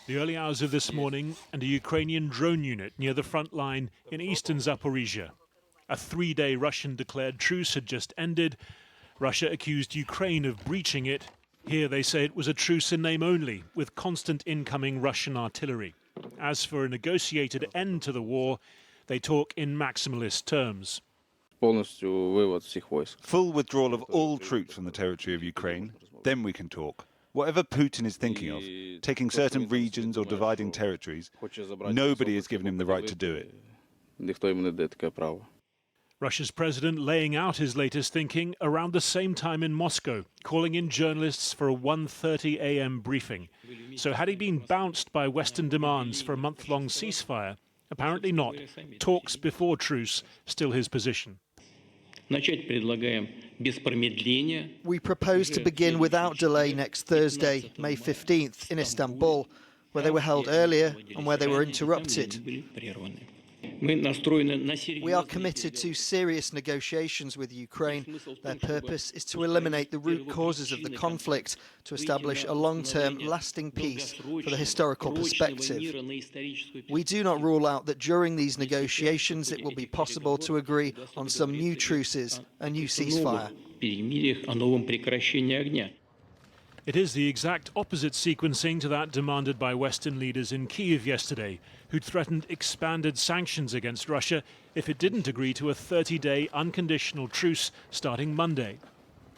The early hours of this morning, and a Ukrainian drone unit near the front line in eastern Zaporizhia. A 3-day Russian-declared truce had just ended. Russia accused Ukraine of breaching it. Here they say it was a truce in name only, with constant incoming Russian artillery. As for a negotiated end to the war, they talk in maximalist terms. Full withdrawal of all troops from the territory of Ukraine, then we can talk. Whatever Putin is thinking of, taking certain regions or dividing territories, nobody has given him the right to do it. Russia's president laying out his latest thinking around the same time in Moscow, calling in journalists for a 1:30 a.m. briefing. So had he been bounced by Western demands for a month-long ceasefire? Apparently not. Talks before truce, still his position. We propose to begin without delay next Thursday, May 15th, in Istanbul, where they were held earlier and where they were interrupted. We are committed to serious negotiations with Ukraine. Their purpose is to eliminate the root causes of the conflict, to establish a long-term, lasting peace for the historical perspective. We do not rule out that during these negotiations it will be possible to agree on some new truces, a new ceasefire. It is the exact opposite sequencing to that demanded by Western leaders in Kyiv yesterday, who'd threatened expanded sanctions against Russia if it didn't agree to a 30-day unconditional truce starting Monday.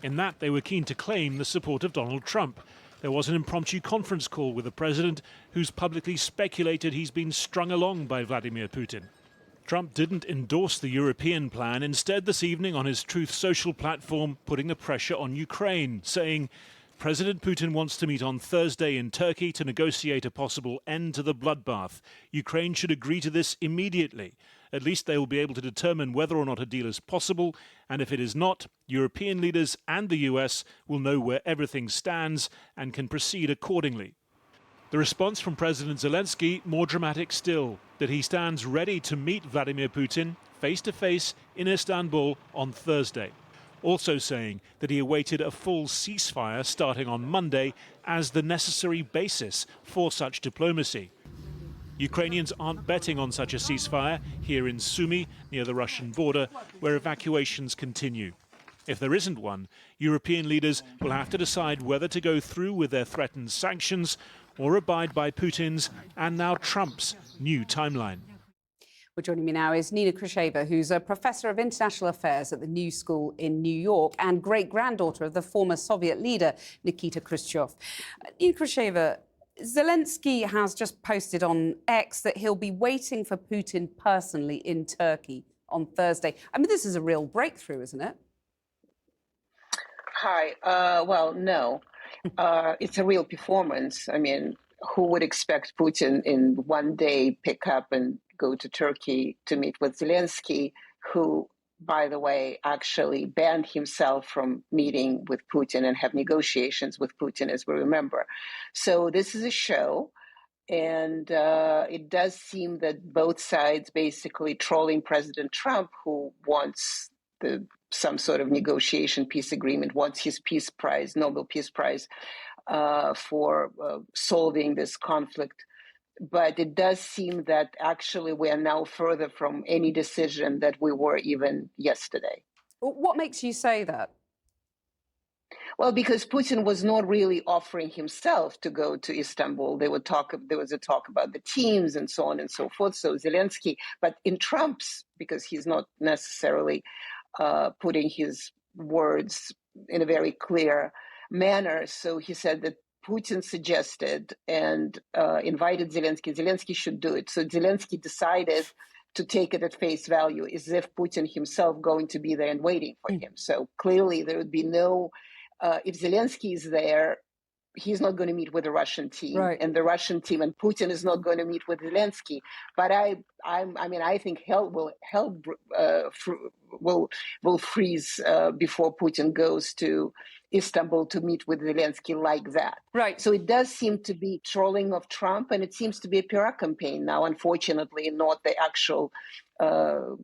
In that, they were keen to claim the support of Donald Trump. There was an impromptu conference call with the president, who's publicly speculated he's been strung along by Vladimir Putin. Trump didn't endorse the European plan, instead this evening on his Truth Social platform, putting the pressure on Ukraine, saying President Putin wants to meet on Thursday in Turkey to negotiate a possible end to the bloodbath. Ukraine should agree to this immediately. At least they will be able to determine whether or not a deal is possible, and if it is not, European leaders and the US will know where everything stands and can proceed accordingly. The response from President Zelenskyy more dramatic still, that he stands ready to meet Vladimir Putin face-to-face in Istanbul on Thursday. Also saying that he awaited a full ceasefire starting on Monday as the necessary basis for such diplomacy. Ukrainians aren't betting on such a ceasefire here in Sumy, near the Russian border, where evacuations continue. If there isn't one, European leaders will have to decide whether to go through with their threatened sanctions or abide by Putin's and now Trump's new timeline. Well, joining me now is Nina Khrushcheva, who's a professor of international affairs at the New School in New York and great-granddaughter of the former Soviet leader, Nikita Khrushchev. Nina Khrushcheva, Zelenskyy has just posted on X that he'll be waiting for Putin personally in Turkey on Thursday. I mean, this is a real breakthrough, isn't it? Hi. Well, no. It's a real performance. I mean, who would expect Putin in one day pick up and go to Turkey to meet with Zelenskyy, who, by the way, actually banned himself from meeting with Putin and have negotiations with Putin, as we remember. So this is a show. And it does seem that both sides basically trolling President Trump, who wants some sort of negotiation peace agreement, wants his peace prize, Nobel Peace Prize, for solving this conflict. But it does seem that actually we are now further from any decision that we were even yesterday. What makes you say that? Well, because Putin was not really offering himself to go to Istanbul. There was a talk about the teams and so on and so forth. So Zelenskyy, but in Trump's, because he's not necessarily putting his words in a very clear manner. So he said that Putin suggested and invited Zelenskyy. Zelenskyy should do it. So Zelenskyy decided to take it at face value, as if Putin himself going to be there and waiting for him. So clearly there would be no, if Zelenskyy is there, he's not going to meet with the Russian team, right, and the Russian team, and Putin is not going to meet with Zelenskyy. But I think hell will will freeze before Putin goes to Istanbul to meet with Zelenskyy like that. Right. So it does seem to be trolling of Trump, and it seems to be a PR campaign now, unfortunately, not the actual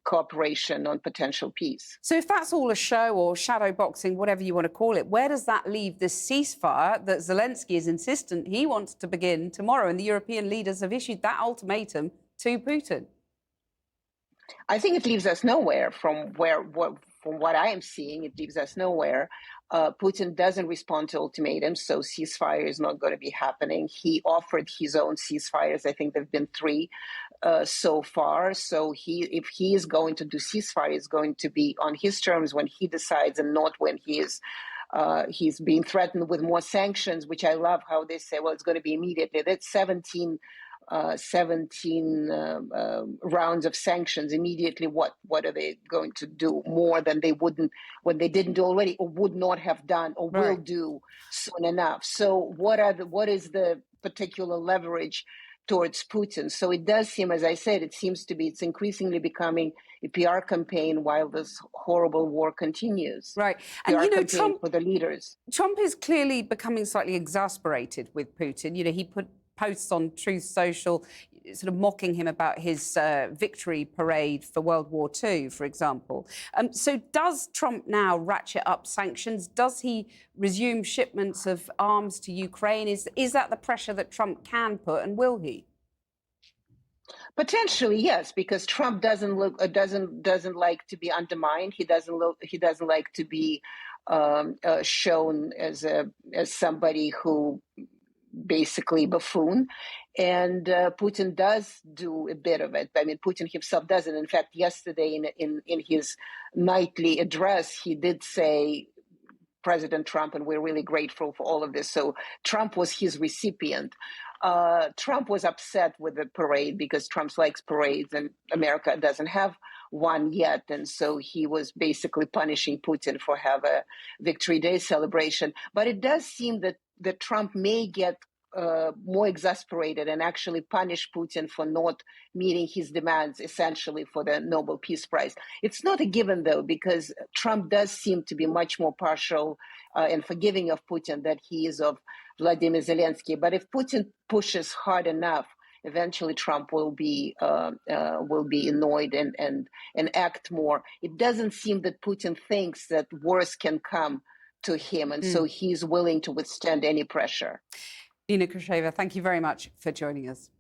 cooperation on potential peace. So if that's all a show or shadow boxing, whatever you want to call it, where does that leave the ceasefire that Zelenskyy is insistent he wants to begin tomorrow? And the European leaders have issued that ultimatum to Putin. I think it leaves us nowhere from what I am seeing. It leaves us nowhere. Putin doesn't respond to ultimatums, so ceasefire is not going to be happening. He offered his own ceasefires. I think there have been 3 so far. So if he is going to do ceasefire, it's going to be on his terms when he decides, and not when he's being threatened with more sanctions. Which I love how they say, well, it's going to be immediately. That's 17 rounds of sanctions immediately. What are they going to do more than they didn't do already, or would not have done, or will do soon enough? So what is the particular leverage towards Putin? So it does seem, as I said, it's increasingly becoming a PR campaign while this horrible war continues. Right. And and Trump for the leaders. Trump is clearly becoming slightly exasperated with Putin. He put posts on Truce Social sort of mocking him about his victory parade for World War II, for example. So does Trump now ratchet up sanctions? Does he resume shipments of arms to Ukraine? Is that the pressure that Trump can put, and will he? Potentially, yes, because Trump doesn't like to be undermined. He doesn't like to be shown as somebody who basically buffoon, and Putin does do a bit of it. I mean, Putin himself doesn't. In fact, yesterday in his nightly address, he did say, President Trump, and we're really grateful for all of this. So Trump was his recipient. Trump was upset with the parade because Trump likes parades and America doesn't have one yet. And so he was basically punishing Putin for have a Victory Day celebration. But it does seem that Trump may get more exasperated and actually punish Putin for not meeting his demands, essentially, for the Nobel Peace Prize. It's not a given, though, because Trump does seem to be much more partial and forgiving of Putin than he is of Vladimir Zelenskyy. But if Putin pushes hard enough, eventually Trump will be annoyed and act more. It doesn't seem that Putin thinks that worse can come to him, and so he's willing to withstand any pressure. Nina Khrushcheva, thank you very much for joining us.